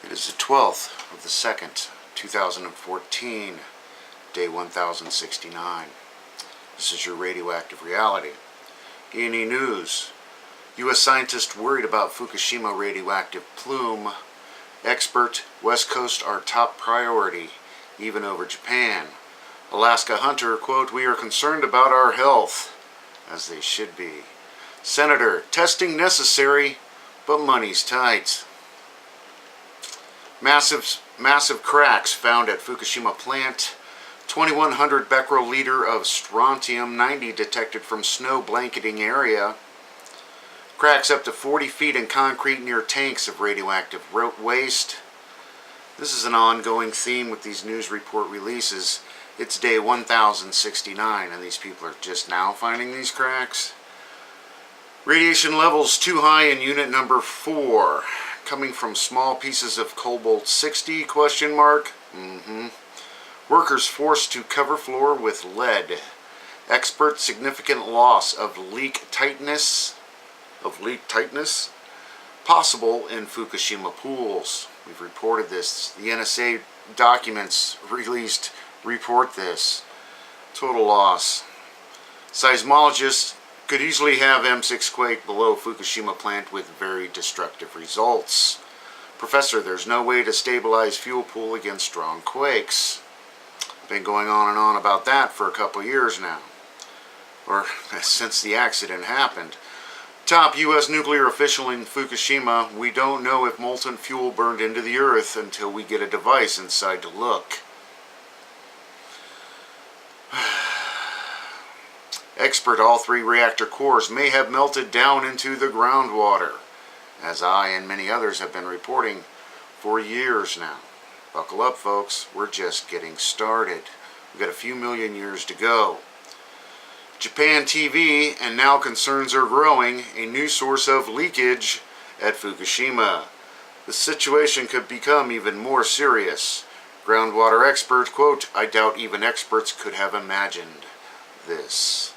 It is the 12th of the 2nd, 2014, day 1069. This is your Radioactive Reality. E&E News. U.S. scientists worried about Fukushima radioactive plume. Expert, West Coast our top priority, even over Japan. Alaska hunter, quote, "We are concerned about our health," as they should be. Senator, testing necessary, but money's tight. Massive cracks found at Fukushima plant. 2,100 becquerel liter of strontium-90 detected from snow blanketing area. Cracks up to 40 feet in concrete near tanks of radioactive waste. This is an ongoing theme with these news report releases. It's day 1069 and these people are just now finding these cracks. Radiation levels too high in unit number 4. Coming from small pieces of cobalt-60, question mark? Workers forced to cover floor with lead. Expert, significant loss of leak tightness possible in Fukushima pools. We've reported this. The NSA documents released report this. Total loss. Seismologists could easily have M6 quake below Fukushima plant with very destructive results. Professor, there's no way to stabilize fuel pool against strong quakes. Been going on and on about that for a couple years now. Or since the accident happened. Top U.S. nuclear official in Fukushima, we don't know if molten fuel burned into the earth until we get a device inside to look. Expert, all 3 reactor cores may have melted down into the groundwater, as I and many others have been reporting for years now. Buckle up, folks. We're just getting started. We've got a few million years to go. Japan TV, and now concerns are growing, a new source of leakage at Fukushima. The situation could become even more serious. Groundwater expert, quote, "I doubt even experts could have imagined this."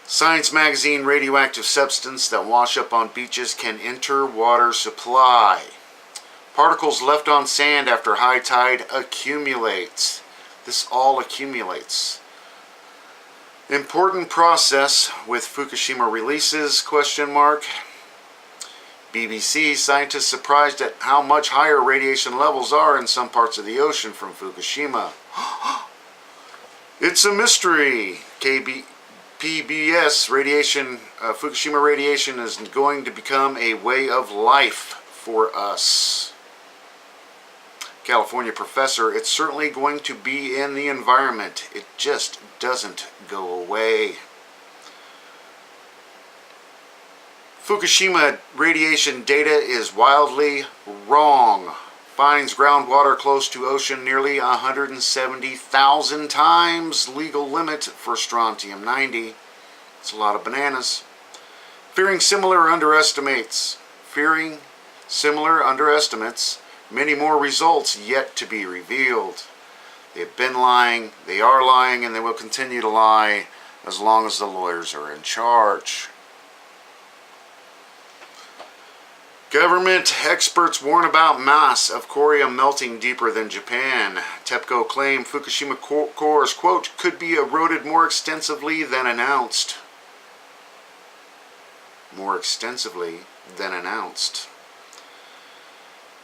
Science magazine, radioactive substance that wash up on beaches can enter water supply. Particles left on sand after high tide accumulate. This all accumulates. Important process with Fukushima releases, question mark. BBC, scientists surprised at how much higher radiation levels are in some parts of the ocean from Fukushima. It's a mystery. PBS radiation, Fukushima radiation is going to become a way of life for us. California professor, it's certainly going to be in the environment. It just doesn't go away. Fukushima radiation data is wildly wrong. Finds groundwater close to ocean nearly 170,000 times legal limit for strontium-90. It's a lot of bananas. Fearing similar underestimates. Many more results yet to be revealed. They've been lying, they are lying, and they will continue to lie as long as the lawyers are in charge. Government experts warn about mass of Korea melting deeper than Japan. TEPCO claim Fukushima cores, quote, "could be eroded more extensively than announced." More extensively than announced.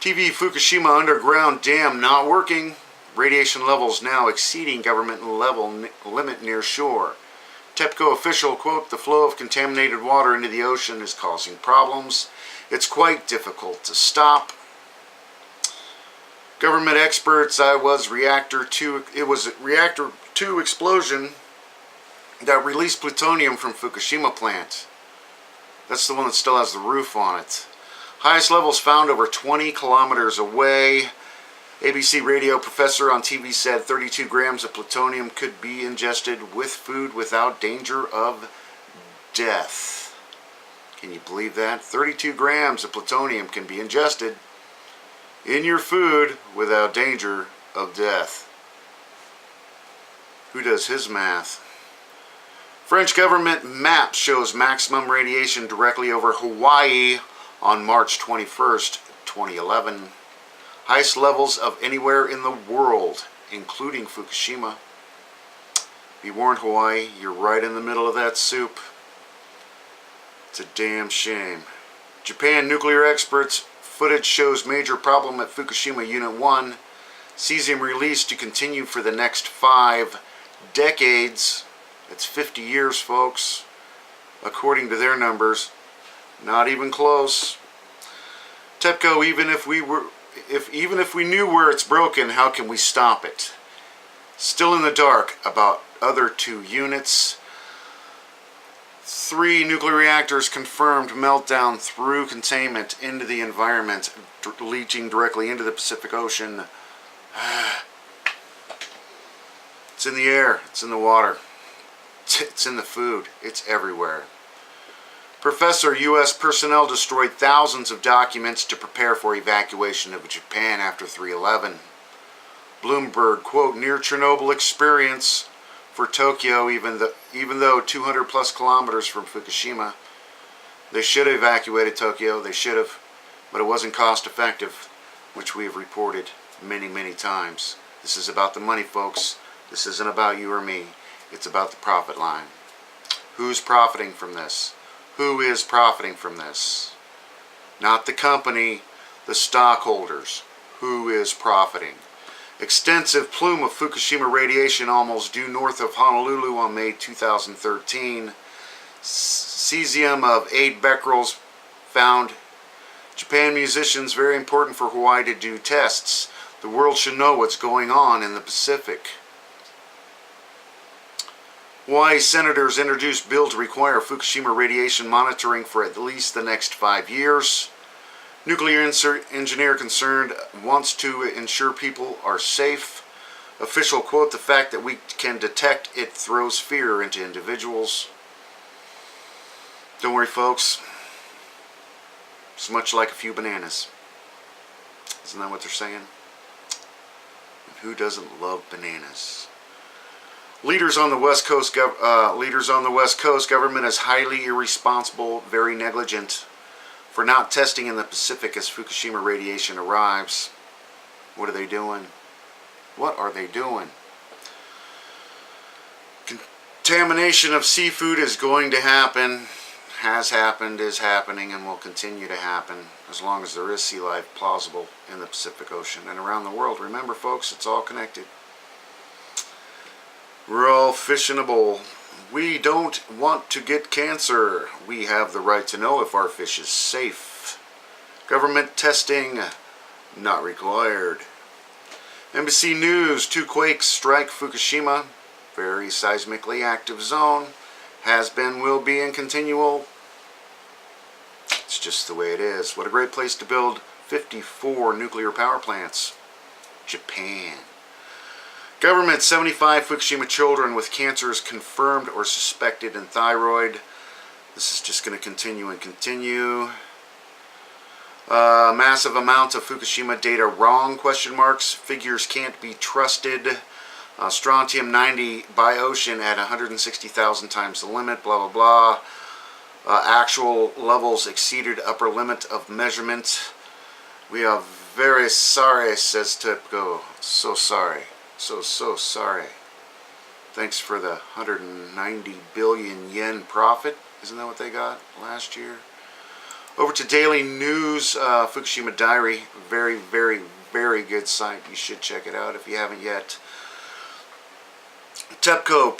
TV Fukushima underground dam not working. Radiation levels now exceeding government limit near shore. TEPCO official, quote, "the flow of contaminated water into the ocean is causing problems. It's quite difficult to stop." Government experts, it was reactor 2 explosion that released plutonium from Fukushima plant. That's the one that still has the roof on it. Highest levels found over 20 kilometers away. ABC radio professor on TV said 32 grams of plutonium could be ingested with food without danger of death. Can you believe that? 32 grams of plutonium can be ingested in your food without danger of death. Who does his math? French government map shows maximum radiation directly over Hawaii on March 21st, 2011. Highest levels of anywhere in the world, including Fukushima. Be warned, Hawaii, you're right in the middle of that soup. It's a damn shame. Japan nuclear experts, footage shows major problem at Fukushima Unit 1. Cesium release to continue for the next 5 decades. That's 50 years, folks, according to their numbers. Not even close. TEPCO, even if we knew where it's broken, how can we stop it? Still in the dark about other 2 units. 3 nuclear reactors confirmed meltdown through containment into the environment, leaching directly into the Pacific Ocean. It's in the air, it's in the water, it's in the food, it's everywhere. Professor, U.S. personnel destroyed thousands of documents to prepare for evacuation of Japan after 3/11. Bloomberg, quote, near Chernobyl experience for Tokyo, even though 200 plus kilometers from Fukushima. They should have evacuated Tokyo, they should have, but it wasn't cost effective, which we have reported many, many times. This is about the money, folks. This isn't about you or me. It's about the profit line. Who's profiting from this? Who is profiting from this? Not the company, the stockholders. Who is profiting? Extensive plume of Fukushima radiation almost due north of Honolulu on May 2013. Cesium of 8 becquerels found. Japan musicians, very important for Hawaii to do tests. The world should know what's going on in the Pacific. Hawaii senators introduced bill to require Fukushima radiation monitoring for at least the next 5 years. Nuclear engineer concerned wants to ensure people are safe. Official quote, the fact that we can detect it throws fear into individuals. Don't worry, folks. It's much like a few bananas. Isn't that what they're saying? And who doesn't love bananas? Leaders on the West Coast government is highly irresponsible, very negligent for not testing in the Pacific as Fukushima radiation arrives. What are they doing? What are they doing? Contamination of seafood is going to happen, has happened, is happening, and will continue to happen as long as there is sea life plausible in the Pacific Ocean and around the world. Remember, folks, it's all connected. We're all fish in a bowl. We don't want to get cancer. We have the right to know if our fish is safe. Government testing not required. NBC News, 2 quakes strike Fukushima. Very seismically active zone. Has been, will be, and continual. It's just the way it is. What a great place to build 54 nuclear power plants. Japan. Government, 75 Fukushima children with cancers confirmed or suspected in thyroid. This is just going to continue and continue. Massive amounts of Fukushima data wrong, question marks. Figures can't be trusted. Strontium-90 by ocean at 160,000 times the limit, blah, blah, blah. Actual levels exceeded upper limit of measurement. We are very sorry, says TEPCO. So sorry. So sorry. Thanks for the 190 billion yen profit. Isn't that what they got last year? Over to Daily News, Fukushima Diary. Very, very, very good site. You should check it out if you haven't yet. TEPCO,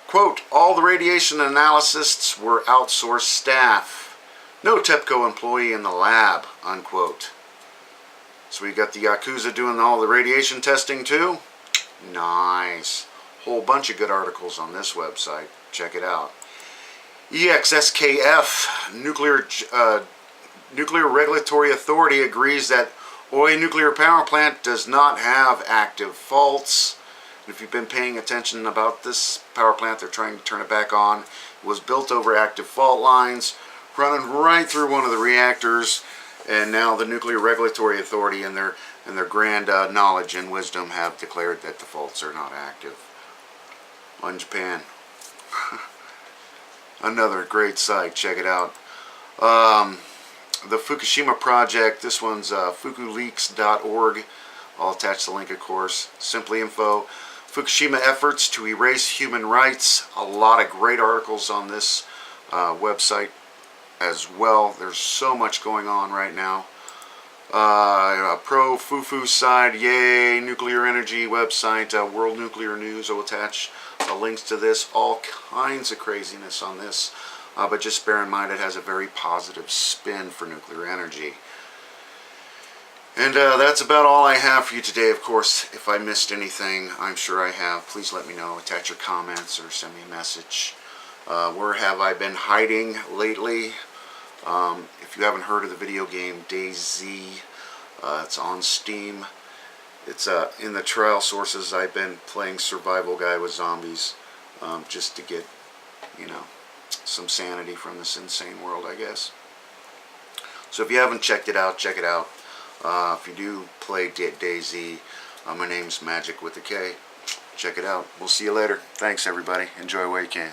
quote, all the radiation analysts were outsourced staff. No TEPCO employee in the lab, unquote. So we got the Yakuza doing all the radiation testing too. Nice. Whole bunch of good articles on this website. Check it out. EXSKF, Nuclear Regulatory Authority, agrees that Oi nuclear power plant does not have active faults. If you've been paying attention about this power plant, they're trying to turn it back on. It was built over active fault lines, running right through one of the reactors, and now the Nuclear Regulatory Authority in their grand knowledge and wisdom have declared that the faults are not active. On Japan. Another great site, check it out. the Fukushima project. This one's fukuleaks.org. I'll attach the link, of course. Simply info. Fukushima efforts to erase human rights. A lot of great articles on this website as well. There's so much going on right now. Pro Fufu side, yay, nuclear energy website, World Nuclear News. I'll attach the links to this. All kinds of craziness on this, but just bear in mind it has a very positive spin for nuclear energy. And that's about all I have for you today. Of course, if I missed anything, I'm sure I have. Please let me know. Attach your comments or send me a message. Where have I been hiding lately? If you haven't heard of the video game DayZ, it's on Steam. It's in the trial sources. I've been playing survival guy with zombies, just to get, you know, some sanity from this insane world, I guess. So if you haven't checked it out, check it out. If you do play DayZ, my name's Magic with a K. Check it out. We'll see you later. Thanks, everybody. Enjoy while you can.